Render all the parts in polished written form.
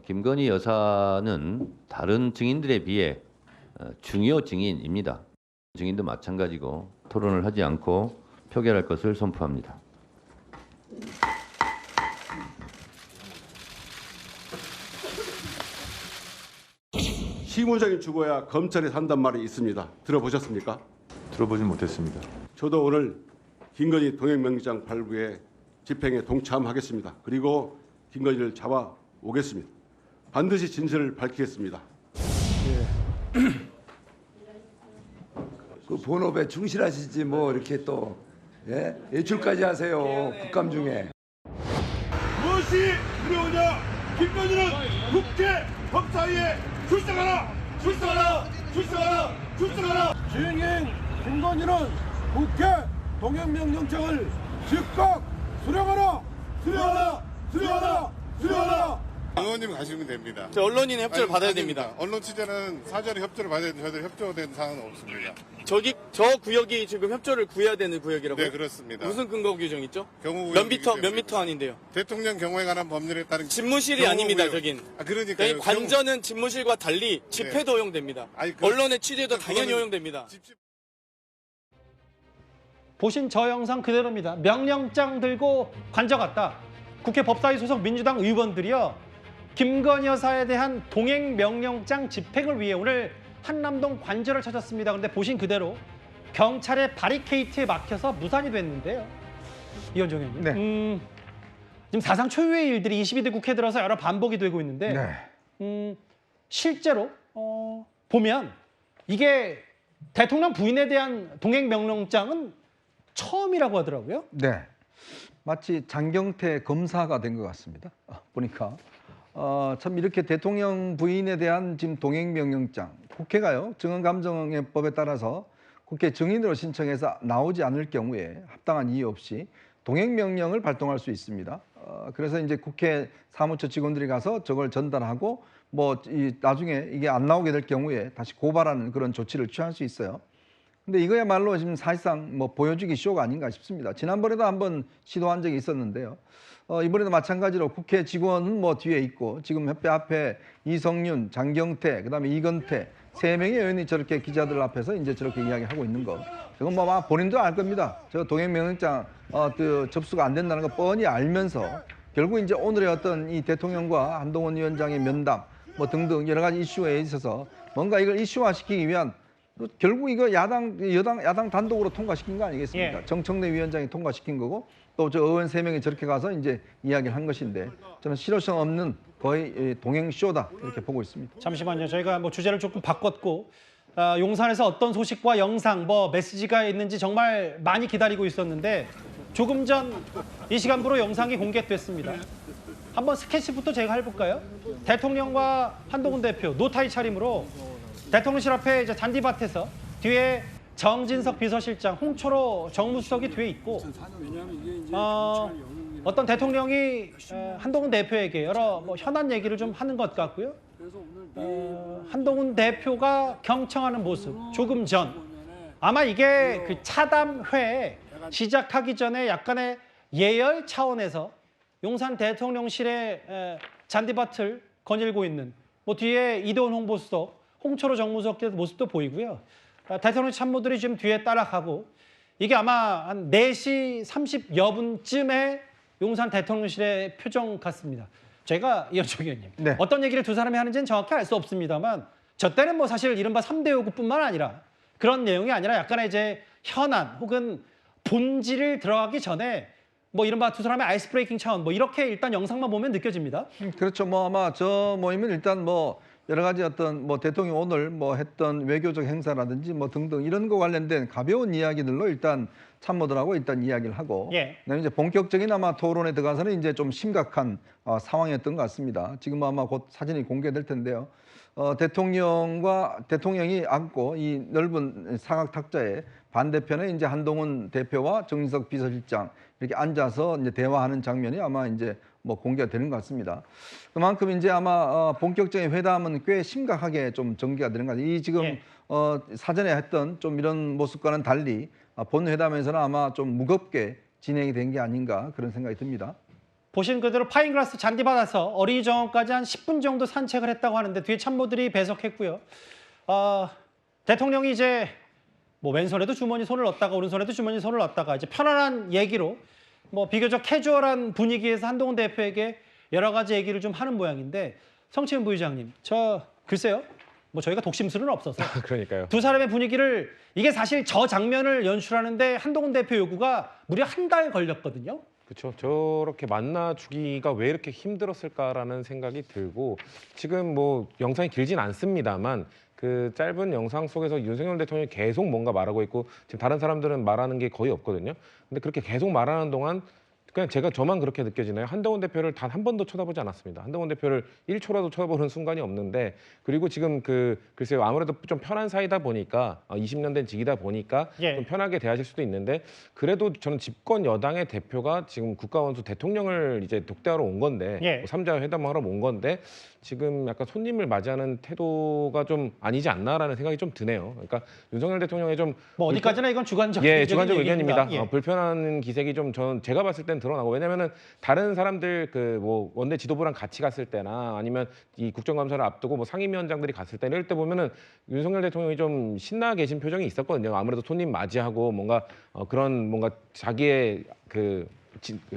김건희 여사는 다른 증인들에 비해 중요 증인입니다. 증인도 마찬가지고 토론을 하지 않고 표결할 것을 선포합니다. 실무적인 주거야 검찰이 산단 말이 있습니다. 들어보셨습니까? 들어보진 못했습니다. 저도 오늘 김건희 동행명장 발부에 집행에 동참하겠습니다. 그리고 김건희를 잡아 오겠습니다. 반드시 진실을 밝히겠습니다. 그 본업에 충실하시지 뭐 이렇게 또 예출까지 하세요. 국감 중에. 무엇이 두려우냐? 김건희는 국회 법사위에 출석하라! 출석하라! 출석하라! 출석하라! 증인 김건희는 국회 동행명령장을 즉각 수령하라! 수령하라! 수령하라! 수령하라! 의원님 가시면 됩니다. 저 언론인 협조를 받아야 됩니다. 언론 취재는 사전에 협조를 받아야 되는데 저희들 협조된 사항은 없습니다. 저 구역이 지금 협조를 구해야 되는 구역이라고요? 네, 그렇습니다. 무슨 근거 규정 있죠? 경호 몇 미터 아닌데요? 대통령 경호에 관한 법률에 따른 집무실이 아닙니다, 저긴. 그러니까 여기 관저는 집무실과 달리 집회도 허용됩니다. 언론의 취재도 당연히 허용됩니다. 보신 저 영상 그대로입니다. 명령장 들고 관저 갔다. 국회 법사위 소속 민주당 의원들이요. 김건희 여사에 대한 동행명령장 집행을 위해 오늘 한남동 관저를 찾았습니다. 그런데 보신 그대로 경찰의 바리케이트에 막혀서 무산이 됐는데요. 이현정 의원님. 네. 지금 사상 초유의 일들이 22대 국회 들어서 여러 반복이 되고 있는데 실제로 보면 이게 대통령 부인에 대한 동행명령장은 처음이라고 하더라고요. 네. 마치 장경태 검사가 된 것 같습니다. 보니까 참 이렇게 대통령 부인에 대한 지금 동행명령장 국회가요 증언감정법에 따라서 국회 증인으로 신청해서 나오지 않을 경우에 합당한 이유 없이 동행명령을 발동할 수 있습니다. 그래서 이제 국회 사무처 직원들이 가서 저걸 전달하고 나중에 이게 안 나오게 될 경우에 다시 고발하는 그런 조치를 취할 수 있어요. 근데 이거야말로 지금 사실상 보여주기 쇼가 아닌가 싶습니다. 지난번에도 한번 시도한 적이 있었는데요. 이번에도 마찬가지로 국회 직원은 뒤에 있고 지금 협회 앞에 이성윤, 장경태, 그다음에 이건태 3명의 의원이 저렇게 기자들 앞에서 이제 저렇게 이야기하고 있는 거. 저건 아마 본인도 알 겁니다. 저 동행명령장 접수가 안 된다는 거 뻔히 알면서 결국 이제 오늘의 어떤 이 대통령과 한동훈 위원장의 면담 등등 여러 가지 이슈에 있어서 뭔가 이걸 이슈화시키기 위한 결국 이거 야당 단독으로 통과시킨 거 아니겠습니까? 예. 정청래 위원장이 통과시킨 거고 또 저 의원 3명이 저렇게 가서 이제 이야기를 한 것인데 저는 실효성 없는 거의 동행쇼다 이렇게 보고 있습니다. 잠시만요. 저희가 주제를 조금 바꿨고 용산에서 어떤 소식과 영상 메시지가 있는지 정말 많이 기다리고 있었는데 조금 전 이 시간부로 영상이 공개됐습니다. 한번 스케치부터 제가 해볼까요? 대통령과 한동훈 대표 노타이 차림으로 대통령실 앞에 이제 잔디밭에서 뒤에 정진석 비서실장, 홍철호 정무수석이 뒤에 있고 어떤 대통령이 한동훈 대표에게 여러 현안 얘기를 좀 하는 것 같고요. 한동훈 대표가 경청하는 모습 조금 전 아마 이게 그 차담회 시작하기 전에 약간의 예열 차원에서 용산 대통령실의 잔디밭을 거닐고 있는 뒤에 이도훈 홍보수석, 홍철호 정무수석의 모습도 보이고요. 대통령 참모들이 지금 뒤에 따라가고 이게 아마 한 4시 30여 분쯤에 용산 대통령실의 표정 같습니다. 제가 이현정 의원님 어떤 얘기를 두 사람이 하는지는 정확히 알 수 없습니다만 저 때는 사실 이른바 3대 요구뿐만 아니라 그런 내용이 아니라 약간의 이제 현안 혹은 본질을 들어가기 전에 이른바 두 사람의 아이스 브레이킹 차원 이렇게 일단 영상만 보면 느껴집니다. 그렇죠. 아마 저 모임은 일단 여러 가지 어떤 대통령 오늘 했던 외교적 행사라든지 등등 이런 거 관련된 가벼운 이야기들로 일단 참모들하고 일단 이야기를 하고 그다음에 이제 본격적인 아마 토론에 들어가서는 이제 좀 심각한 상황이었던 것 같습니다. 지금 아마 곧 사진이 공개될 텐데요. 대통령이 앉고 이 넓은 사각 탁자에 반대편에 이제 한동훈 대표와 정진석 비서실장 이렇게 앉아서 이제 대화하는 장면이 아마 이제 공개가 되는 것 같습니다. 그만큼 이제 아마 본격적인 회담은 꽤 심각하게 좀 전개가 되는 것 같아요. 이 지금 사전에 했던 좀 이런 모습과는 달리 본 회담에서는 아마 좀 무겁게 진행이 된 게 아닌가 그런 생각이 듭니다. 보신 그대로 파인글라스 잔디 받아서 어린이 정원까지 한 10분 정도 산책을 했다고 하는데 뒤에 참모들이 배석했고요. 대통령이 이제 뭐 왼손에도 주머니 손을 넣었다가 오른손에도 주머니 손을 넣었다가 이제 편안한 얘기로 뭐 비교적 캐주얼한 분위기에서 한동훈 대표에게 여러 가지 얘기를 좀 하는 모양인데 성채윤 부의장님, 저 글쎄요. 뭐 저희가 독심술은 없어서 그러니까요. 두 사람의 분위기를 이게 사실 저 장면을 연출하는데 한동훈 대표 요구가 무려 한 달 걸렸거든요. 그렇죠. 저렇게 만나주기가 왜 이렇게 힘들었을까라는 생각이 들고 지금 뭐 영상이 길진 않습니다만 그 짧은 영상 속에서 윤석열 대통령이 계속 뭔가 말하고 있고 지금 다른 사람들은 말하는 게 거의 없거든요. 근데 그렇게 계속 말하는 동안 그냥 저만 그렇게 느껴지나요? 한동훈 대표를 단 한 번도 쳐다보지 않았습니다. 한동훈 대표를 1초라도 쳐다보는 순간이 없는데 그리고 지금 글쎄요 아무래도 좀 편한 사이다 보니까 20년 된 직이다 보니까 예. 좀 편하게 대하실 수도 있는데 그래도 저는 집권 여당의 대표가 지금 국가원수 대통령을 이제 독대하러 온 건데 예. 3자 회담하러 온 건데 지금 약간 손님을 맞이하는 태도가 좀 아니지 않나라는 생각이 좀 드네요. 그러니까 윤석열 대통령의 좀 뭐 어디까지나 이건 주관적 주관적 의견입니다. 예. 불편한 기색이 좀 저는 제가 봤을 땐 드러나고 왜냐면은 다른 사람들 뭐 원내 지도부랑 같이 갔을 때나 아니면 이 국정감사를 앞두고 뭐 상임위원장들이 갔을 때 이럴 때 보면은 윤석열 대통령이 좀 신나 계신 표정이 있었거든요. 아무래도 손님 맞이하고 뭔가 그런 뭔가 자기의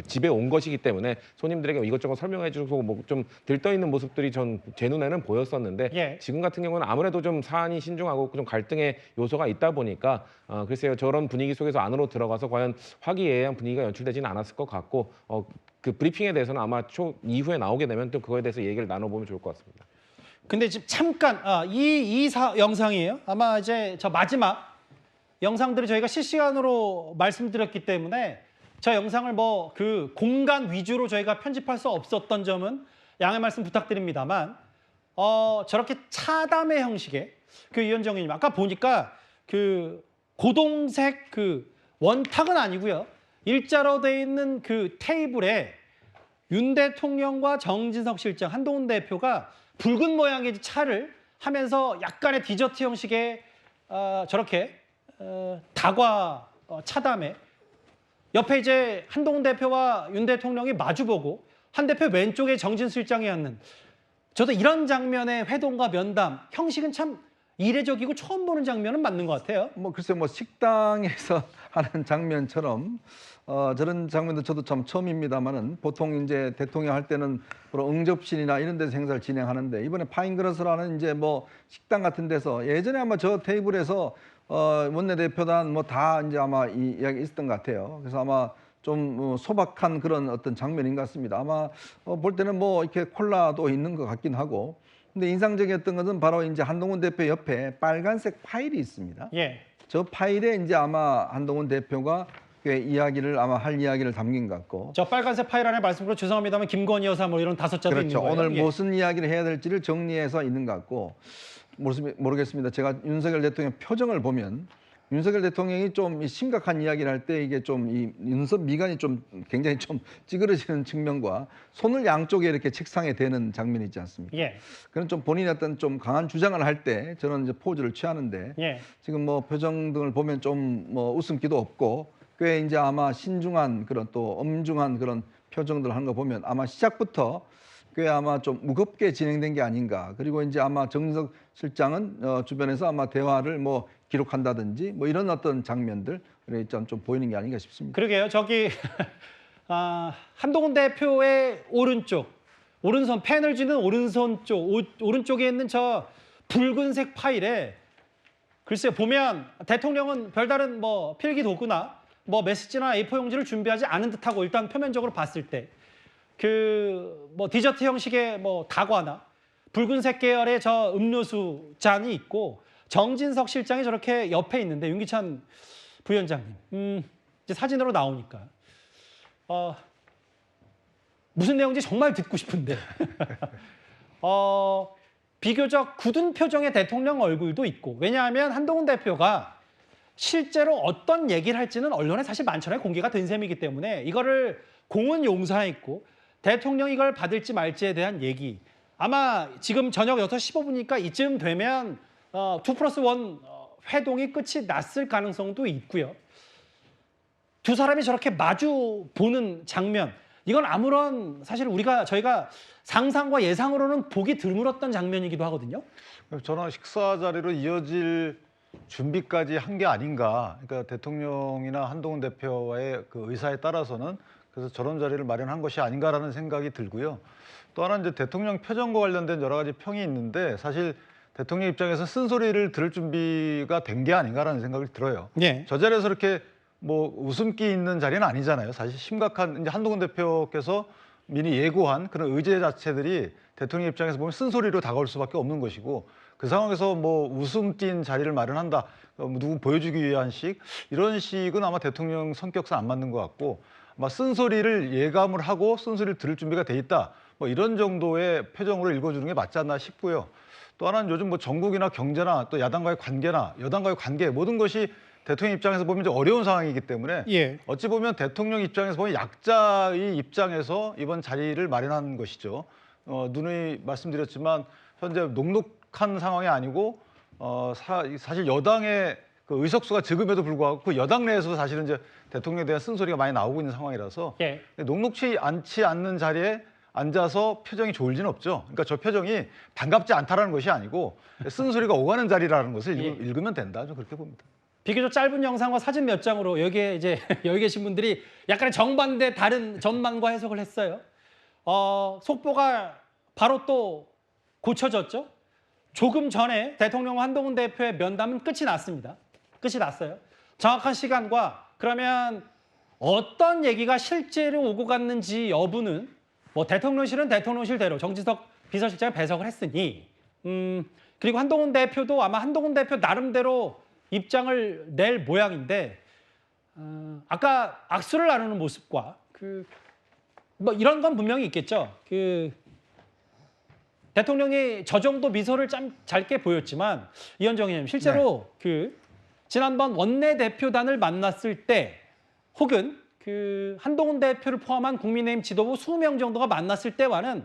집에 온 것이기 때문에 손님들에게 이것저것 설명해 주고 뭐 좀 들떠 있는 모습들이 제 눈에는 보였었는데 예. 지금 같은 경우는 아무래도 좀 사안이 신중하고 좀 갈등의 요소가 있다 보니까 글쎄요 저런 분위기 속에서 안으로 들어가서 과연 화기애애한 분위기가 연출되지는 않았을 것 같고 그 브리핑에 대해서는 아마 이후에 나오게 되면 또 그거에 대해서 얘기를 나눠보면 좋을 것 같습니다. 근데 지금 잠깐 이 영상이에요. 아마 이제 저 마지막 영상들을 저희가 실시간으로 말씀드렸기 때문에 저 영상을 뭐 그 공간 위주로 저희가 편집할 수 없었던 점은 양해 말씀 부탁드립니다만 저렇게 차담회 형식의 그 위원장 의원님 아까 보니까 그 고동색 그 원탁은 아니고요. 일자로 돼 있는 그 테이블에 윤 대통령과 정진석 실장, 한동훈 대표가 붉은 모양의 차를 하면서 약간의 디저트 형식의 저렇게 다과 차담회 옆에 이제 한동훈 대표와 윤 대통령이 마주보고 한 대표 왼쪽에 정진 실장이 앉는 저도 이런 장면의 회동과 면담 형식은 참 이례적이고 처음 보는 장면은 맞는 것 같아요. 뭐 글쎄 뭐 식당에서 하는 장면처럼 저런 장면도 저도 참 처음입니다만은 보통 이제 대통령 할 때는 그런 응접실이나 이런 데서 행사를 진행하는데 이번에 파인그라스라는 이제 뭐 식당 같은 데서 예전에 아마 저 테이블에서 원내대표단 뭐 다 이제 아마 이 이야기 있었던 것 같아요. 그래서 아마 좀 소박한 그런 어떤 장면인 것 같습니다. 아마 볼 때는 뭐 이렇게 콜라도 있는 것 같긴 하고. 근데 인상적이었던 것은 바로 이제 한동훈 대표 옆에 빨간색 파일이 있습니다. 예. 저 파일에 이제 아마 한동훈 대표가 꽤 이야기를 아마 할 이야기를 담긴 것 같고. 저 빨간색 파일 안에 말씀으로 죄송합니다만 김건희 여사 뭐 이런 5자도 있는 그렇죠. 거예요. 오늘 예. 무슨 이야기를 해야 될지를 정리해서 있는 것 같고 모르겠습니다. 제가 윤석열 대통령 표정을 보면 윤석열 대통령이 좀 심각한 이야기를 할 때 이게 좀 이 눈썹 미간이 좀 굉장히 좀 찌그러지는 측면과 손을 양쪽에 이렇게 책상에 대는 장면이 있지 않습니까? 예. 그런 좀 본인의 어떤 좀 강한 주장을 할 때 저는 이제 포즈를 취하는데 예. 지금 뭐 표정 등을 보면 좀 뭐 웃음기도 없고 꽤 이제 아마 신중한 그런 또 엄중한 그런 표정들을 하는 거 보면 아마 시작부터 꽤 아마 좀 무겁게 진행된 게 아닌가. 그리고 이제 아마 정진석 실장은 주변에서 아마 대화를 뭐 기록한다든지 뭐 이런 어떤 장면들 좀 보이는 게 아닌가 싶습니다. 그러게요. 저기 한동훈 대표의 오른손 펜을 쥐는 오른손 쪽 오른쪽에 있는 저 붉은색 파일에 글쎄요 보면 대통령은 별다른 뭐 필기 도구나 뭐 메시지나 A4 용지를 준비하지 않은 듯하고 일단 표면적으로 봤을 때 그 뭐 디저트 형식의 뭐 다과나 붉은색 계열의 저 음료수 잔이 있고 정진석 실장이 저렇게 옆에 있는데 윤기찬 부위원장님 이제 사진으로 나오니까 무슨 내용인지 정말 듣고 싶은데 비교적 굳은 표정의 대통령 얼굴도 있고 왜냐하면 한동훈 대표가 실제로 어떤 얘기를 할지는 언론에 사실 만천하에 공개가 된 셈이기 때문에 이거를 공은 용사했고 대통령이 이걸 받을지 말지에 대한 얘기 아마 지금 저녁 6시 15분이니까 이쯤 되면 2+1 회동이 끝이 났을 가능성도 있고요. 두 사람이 저렇게 마주 보는 장면 이건 아무런 사실 저희가 상상과 예상으로는 보기 드물었던 장면이기도 하거든요. 저는 식사 자리로 이어질 준비까지 한 게 아닌가. 그러니까 대통령이나 한동훈 대표와의 그 의사에 따라서는 그래서 저런 자리를 마련한 것이 아닌가라는 생각이 들고요. 또 하나 이제 대통령 표정과 관련된 여러 가지 평이 있는데 사실 대통령 입장에서 쓴소리를 들을 준비가 된 게 아닌가라는 생각이 들어요. 예. 저 자리에서 이렇게 뭐 웃음기 있는 자리는 아니잖아요. 사실 심각한 이제 한동훈 대표께서 미리 예고한 그런 의제 자체들이 대통령 입장에서 보면 쓴소리로 다가올 수밖에 없는 것이고 그 상황에서 뭐 웃음 띤 자리를 마련한다, 누구 보여주기 위한 식 이런 식은 아마 대통령 성격상 안 맞는 것 같고 아마 쓴소리를 예감을 하고 쓴소리를 들을 준비가 돼 있다. 뭐 이런 정도의 표정으로 읽어주는 게 맞지 않나 싶고요. 또 하나는 요즘 뭐 정국이나 경제나 또 야당과의 관계나 여당과의 관계 모든 것이 대통령 입장에서 보면 이제 어려운 상황이기 때문에 예. 어찌 보면 대통령 입장에서 보면 약자의 입장에서 이번 자리를 마련한 것이죠. 누누이 말씀드렸지만 현재 녹록한 상황이 아니고 사실 여당의 그 의석수가 적음에도 불구하고 그 여당 내에서도 사실은 이제 대통령에 대한 쓴소리가 많이 나오고 있는 상황이라서 예. 녹록치 않는 자리에 앉아서 표정이 좋을 리는 없죠. 그러니까 저 표정이 반갑지 않다라는 것이 아니고 쓴소리가 오가는 자리라는 것을 예. 읽으면 된다. 좀 그렇게 봅니다. 비교적 짧은 영상과 사진 몇 장으로 여기에 이제 여기 계신 분들이 약간의 정반대 다른 전망과 해석을 했어요. 속보가 바로 또 고쳐졌죠. 조금 전에 대통령 한동훈 대표의 면담은 끝이 났습니다. 끝이 났어요. 정확한 시간과 그러면 어떤 얘기가 실제로 오고 갔는지 여부는 뭐 대통령실은 대통령실대로 정진석 비서실장이 배석을 했으니 그리고 한동훈 대표도 아마 한동훈 대표 나름대로 입장을 낼 모양인데 아까 악수를 나누는 모습과 뭐 이런 건 분명히 있겠죠. 대통령이 저 정도 미소를 짧게 보였지만 이현정 의원님 실제로 지난번 원내대표단을 만났을 때 혹은 한동훈 대표를 포함한 국민의힘 지도부 20명 정도가 만났을 때와는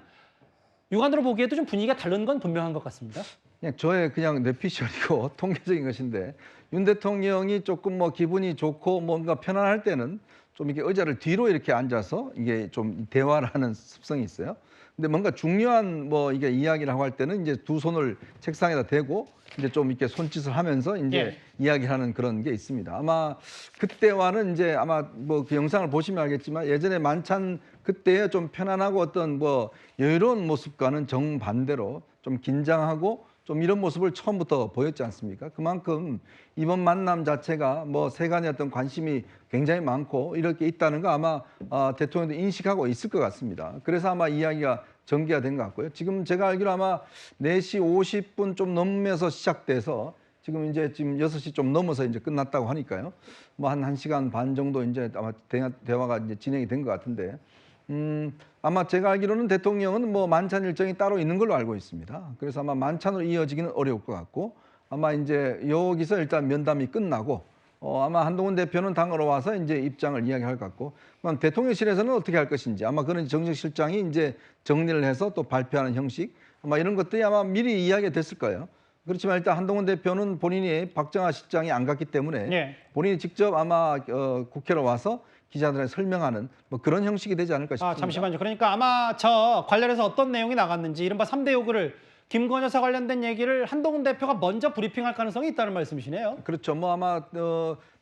육안으로 보기에도 좀 분위기가 다른 건 분명한 것 같습니다. 그냥 저의 그냥 뇌피셜이고 통계적인 것인데 윤 대통령이 조금 뭐 기분이 좋고 뭔가 편안할 때는 좀 이렇게 의자를 뒤로 이렇게 앉아서 이게 좀 대화를 하는 습성이 있어요. 근데 뭔가 중요한 뭐 이게 이야기를 하고 할 때는 이제 두 손을 책상에다 대고 이제 좀 이렇게 손짓을 하면서 이제 예. 이야기하는 그런 게 있습니다. 아마 그때와는 이제 아마 뭐 그 영상을 보시면 알겠지만 예전에 만찬 그때의 좀 편안하고 어떤 뭐 여유로운 모습과는 정반대로 좀 긴장하고 좀 이런 모습을 처음부터 보였지 않습니까? 그만큼 이번 만남 자체가 뭐 세간의 어떤 관심이 굉장히 많고 이렇게 있다는 거 아마 대통령도 인식하고 있을 것 같습니다. 그래서 아마 이야기가 전개가 된 것 같고요. 지금 제가 알기로 아마 4시 50분 좀 넘면서 시작돼서 지금 6시 좀 넘어서 이제 끝났다고 하니까요. 뭐 한 1시간 반 정도 이제 아마 대화가 이제 진행이 된 것 같은데 아마 제가 알기로는 대통령은 뭐 만찬 일정이 따로 있는 걸로 알고 있습니다. 그래서 아마 만찬으로 이어지기는 어려울 것 같고 아마 이제 여기서 일단 면담이 끝나고 아마 한동훈 대표는 당으로 와서 이제 입장을 이야기할 것 같고 그럼 대통령실에서는 어떻게 할 것인지 아마 그런 정책 실장이 이제 정리를 해서 또 발표하는 형식 아마 이런 것들이 아마 미리 이야기가 됐을 거예요. 그렇지만 일단 한동훈 대표는 본인이 박정아 실장이 안 갔기 때문에 예. 본인이 직접 아마 국회로 와서 기자들한테 설명하는 뭐 그런 형식이 되지 않을까 싶습니다. 잠시만요. 그러니까 아마 저 관련해서 어떤 내용이 나갔는지 이른바 3대 요구를 김건희 여사 관련된 얘기를 한동훈 대표가 먼저 브리핑할 가능성이 있다는 말씀이시네요. 그렇죠. 뭐 아마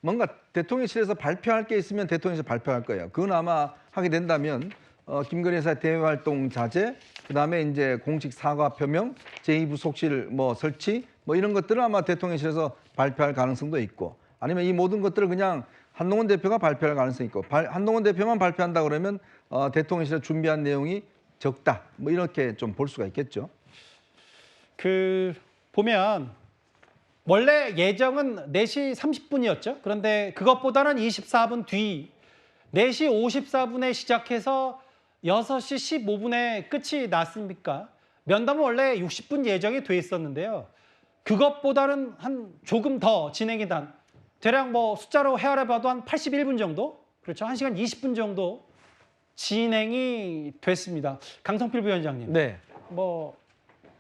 뭔가 대통령실에서 발표할 게 있으면 대통령실에서 발표할 거예요. 그건 아마 하게 된다면 김건희 여사의 대외 활동 자제, 그다음에 이제 공식 사과 표명, 제2부속실 뭐 설치 뭐 이런 것들은 아마 대통령실에서 발표할 가능성도 있고 아니면 이 모든 것들을 그냥 한동훈 대표가 발표할 가능성이 있고 한동훈 대표만 발표한다 그러면 대통령실에서 준비한 내용이 적다. 뭐 이렇게 좀 볼 수가 있겠죠. 보면 원래 예정은 4시 30분이었죠. 그런데 그것보다는 24분 뒤 4시 54분에 시작해서 6시 15분에 끝이 났습니까? 면담은 원래 60분 예정이 돼 있었는데요. 그것보다는 한 조금 더 진행이 대략 뭐 숫자로 헤아려봐도 한 81분 정도? 그렇죠. 1시간 20분 정도 진행이 됐습니다. 강성필 부위원장님. 네. 뭐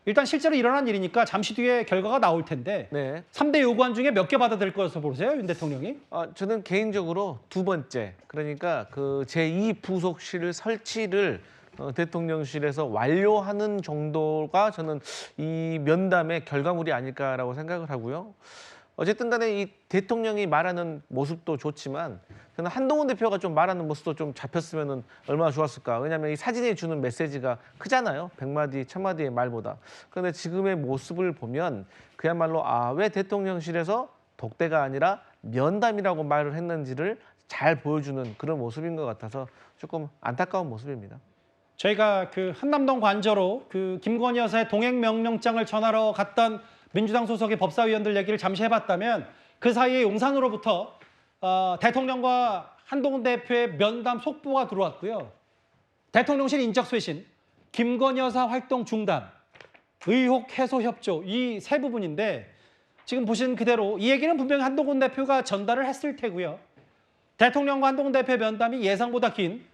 일단 실제로 일어난 일이니까 잠시 뒤에 결과가 나올 텐데 네. 3대 요구안 중에 몇 개 받아들일 것으로 보세요, 윤 대통령이? 저는 개인적으로 두 번째, 그러니까 그 제2부속실 설치를 대통령실에서 완료하는 정도가 저는 이 면담의 결과물이 아닐까라고 생각을 하고요. 어쨌든 간에 이 대통령이 말하는 모습도 좋지만 저는 한동훈 대표가 좀 말하는 모습도 좀 잡혔으면 얼마나 좋았을까. 왜냐하면 이 사진이 주는 메시지가 크잖아요. 100마디, 1000마디의 말보다. 그런데 지금의 모습을 보면 그야말로 왜 대통령실에서 독대가 아니라 면담이라고 말을 했는지를 잘 보여주는 그런 모습인 것 같아서 조금 안타까운 모습입니다. 저희가 그 한남동 관저로 그 김건희 여사의 동행 명령장을 전하러 갔던 민주당 소속의 법사위원들 얘기를 잠시 해봤다면 그 사이에 용산으로부터 대통령과 한동훈 대표의 면담 속보가 들어왔고요. 대통령실 인적 쇄신, 김건희 여사 활동 중단, 의혹 해소 협조 이 세 부분인데 지금 보신 그대로 이 얘기는 분명히 한동훈 대표가 전달을 했을 테고요. 대통령과 한동훈 대표의 면담이 예상보다 긴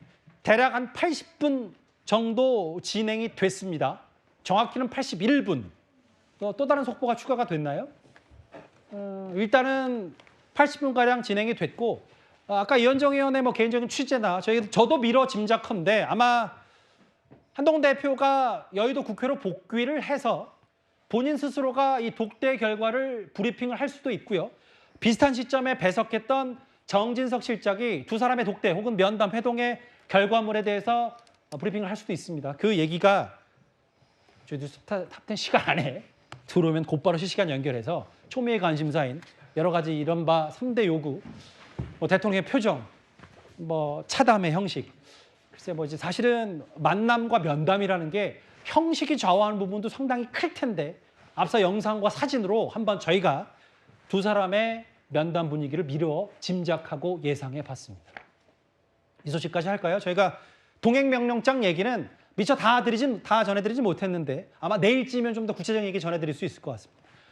대략 한 80분 정도 진행이 됐습니다. 정확히는 81분. 또 다른 속보가 추가가 됐나요? 일단은 80분가량 진행이 됐고 아까 이현정 의원의 개인적인 취재나 저도 미뤄 짐작컨대 아마 한동훈 대표가 여의도 국회로 복귀를 해서 본인 스스로가 이 독대 결과를 브리핑을 할 수도 있고요. 비슷한 시점에 배석했던 정진석 실장이 두 사람의 독대 혹은 면담 회동의 결과물에 대해서 브리핑을 할 수도 있습니다. 그 얘기가 저희 뉴스 탑10 시간 안에 들어오면 곧바로 실시간 연결해서 초미의 관심사인 여러 가지 이른바 3대 요구, 대통령의 표정, 차담의 형식. 글쎄 이제 사실은 만남과 면담이라는 게 형식이 좌우하는 부분도 상당히 클 텐데 앞서 영상과 사진으로 한번 저희가 두 사람의 면담 분위기를 미뤄 짐작하고 예상해 봤습니다. 이 소식까지 할까요? 저희가 동행명령장 얘기는 미처 다 전해드리지 못했는데 아마 내일쯤이면 좀 더 구체적인 얘기 전해드릴 수 있을 것 같습니다.